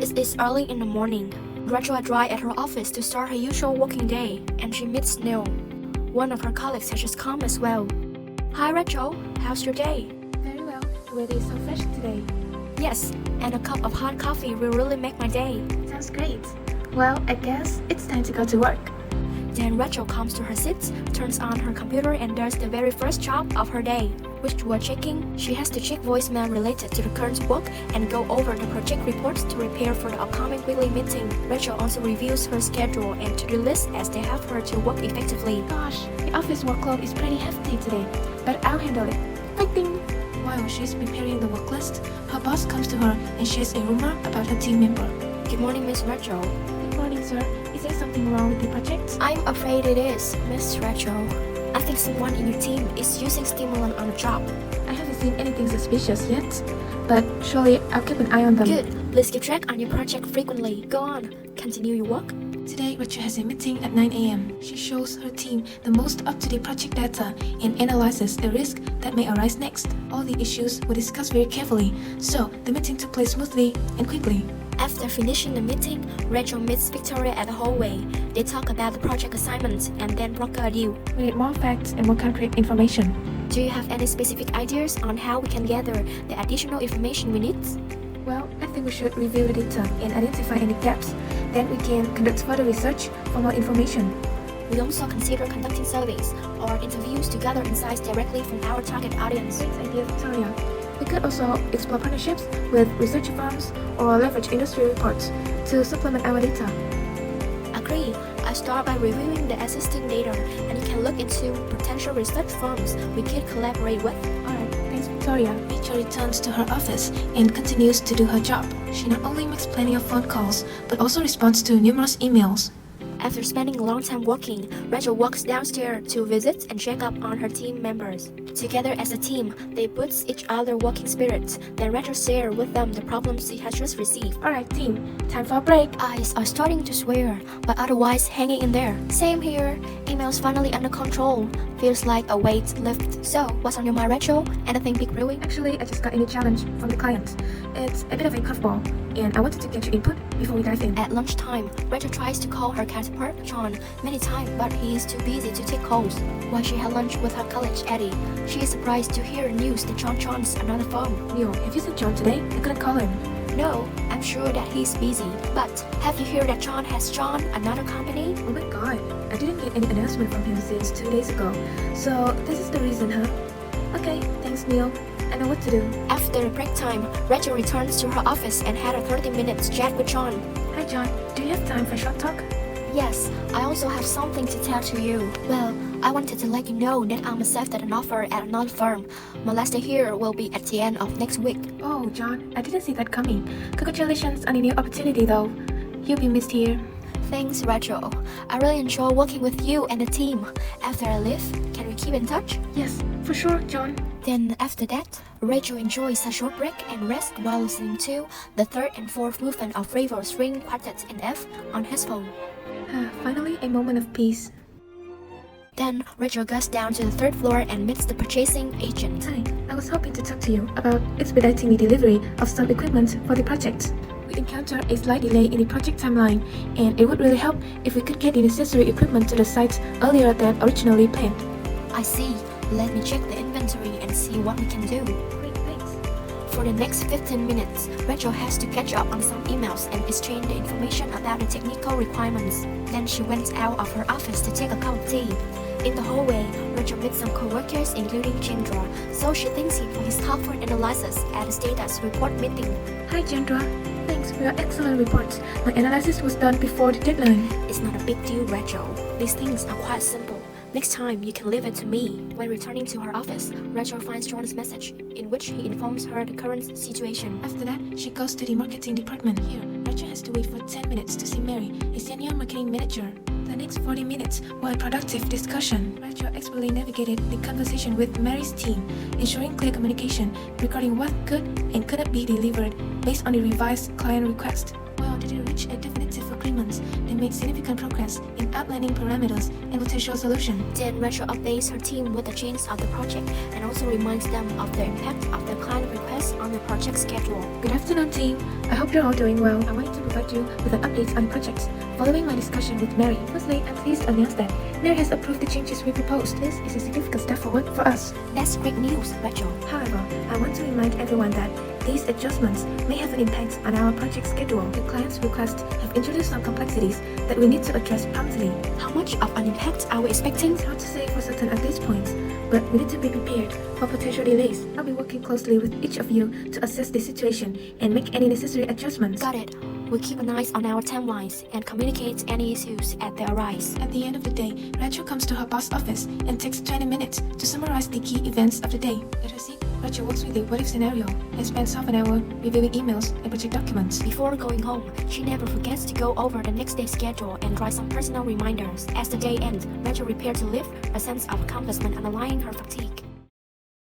It is early in the morning. Rachel arrives at her office to start her usual working day, and she meets Neil. One of her colleagues has just come as well. Hi Rachel, how's your day? Very well. The weather is so fresh today. Yes, and a cup of hot coffee will really make my day. Sounds great. Well, I guess it's time to go to work. Then Rachel comes to her seat, turns on her computer and does the very first job of her day. Which while checking, she has to check voicemail related to the current work and go over the project reports to prepare for the upcoming weekly meeting. Rachel also reviews her schedule and to-do list as they help her to work effectively. Gosh, the office workload is pretty hefty today, but I'll handle it. Fighting! While she's preparing the work list, her boss comes to her and shares a rumor about her team member. Good morning, Miss Rachel. Good morning, sir. Is there something wrong with the project? I'm afraid it is, Miss Rachel. I think someone in your team is using stimulant on the job. I haven't seen anything suspicious yet, but surely I'll keep an eye on them. Good. Please keep track on your project frequently. Go on. Continue your work. Today, Rachel has a meeting at 9 a.m. She shows her team the most up-to-date project data and analyzes the risk that may arise next. All the issues were discussed very carefully, so the meeting took place smoothly and quickly. After finishing the meeting, Rachel meets Victoria at the hallway. They talk about the project assignment and then broker a deal. We need more facts and more concrete information. Do you have any specific ideas on how we can gather the additional information we need? Well, I think we should review the data and identify any gaps. Then we can conduct further research for more information. We also consider conducting surveys or interviews to gather insights directly from our target audience. Great idea, Victoria. We could also explore partnerships with research firms or leverage industry reports to supplement our data. Agree. I start by reviewing the existing data and you can look into potential research firms we could collaborate with. Alright, thanks Victoria. Rachel returns to her office and continues to do her job. She not only makes plenty of phone calls, but also responds to numerous emails. After spending a long time working, Rachel walks downstairs to visit and check up on her team members. Together as a team, they boost each other working spirit. Then Rachel shares with them the problems she has just received. Alright team, time for a break. Eyes are starting to swear, but otherwise hanging in there. Same here. Emails finally under control. Feels like a weight lift. So, what's on your mind, Rachel? Anything big brewing? Actually, I just got a new challenge from the client. It's a bit of a curveball, and I wanted to get your input before we dive in. At lunchtime, Rachel tries to call her counterpart, John, many times, but he is too busy to take calls. While she had lunch with her colleague, Eddie, she is surprised to hear news that John joins another firm. Neil, have you seen John today? I couldn't call him. No, I'm sure that he's busy. But have you heard that John has joined another company? Oh my god, I didn't get any announcement from him since 2 days ago. So this is the reason, huh? Okay, thanks Neil. I know what to do. After the break time, Rachel returns to her office and had a 30-minute chat with John. Hi John, do you have time for a short talk? Yes, I also have something to tell to you. Well, I wanted to let you know that I'm accepted an offer at another firm. My last day here will be at the end of next week. Oh John, I didn't see that coming. Congratulations on a new opportunity though. You'll be missed here. Thanks, Rachel. I really enjoy working with you and the team. After I leave, can we keep in touch? Yes, for sure, John. Then after that, Rachel enjoys a short break and rest while listening to the third and fourth movement of Ravel's String Quartet in F on his phone. Finally, a moment of peace. Then Rachel goes down to the third floor and meets the purchasing agent. Hi, I was hoping to talk to you about expediting the delivery of some equipment for the project. We encountered a slight delay in the project timeline, and it would really help if we could get the necessary equipment to the site earlier than originally planned. I see. Let me check the inventory and see what we can do. Great, thanks. For the next 15 minutes, Rachel has to catch up on some emails and exchange the information about the technical requirements. Then she went out of her office to take a cup of tea. In the hallway, Rachel meets some co-workers including Chandra, so she thanks him for his thoughtful analysis at the status report meeting. Hi Chandra, thanks for your excellent reports. My analysis was done before the deadline. It's not a big deal, Rachel. These things are quite simple. Next time, you can leave it to me. When returning to her office, Rachel finds John's message, in which he informs her the current situation. After that, she goes to the marketing department. Here, Rachel has to wait for 10 minutes to see Mary, a senior marketing manager. The next 40 minutes were a productive discussion. Rachel expertly navigated the conversation with Mary's team, ensuring clear communication regarding what could and couldn't be delivered based on the revised client request. While they did reach a definitive agreement, they made significant progress in outlining parameters and potential solutions. Then Rachel updates her team with the change of the project and also reminds them of the impact of the client request on on the project schedule. Good afternoon, team. I hope you're all doing well. I wanted to provide you with an update on the project. Following my discussion with Mary, firstly, I'm pleased to announce that Mary has approved the changes we proposed. This is a significant step forward for us. That's great news, Rachel. However, I want to remind everyone that these adjustments may have an impact on our project schedule. The client's requests have introduced some complexities that we need to address promptly. How much of an impact are we expecting? It's hard to say for certain at this point, but we need to be prepared for potential delays. I'll be working closely with each of you to assess the situation and make any necessary adjustments. Got it. We'll keep an eye on our timelines and communicate any issues as they arise. At the end of the day, Rachel comes to her boss office and takes 20 minutes to summarize the key events of the day. At her seat, Rachel works with the what-if scenario and spends half an hour reviewing emails and project documents. Before going home, she never forgets to go over the next day's schedule and write some personal reminders. As the day ends, Rachel prepared to leave, a sense of accomplishment underlying her fatigue.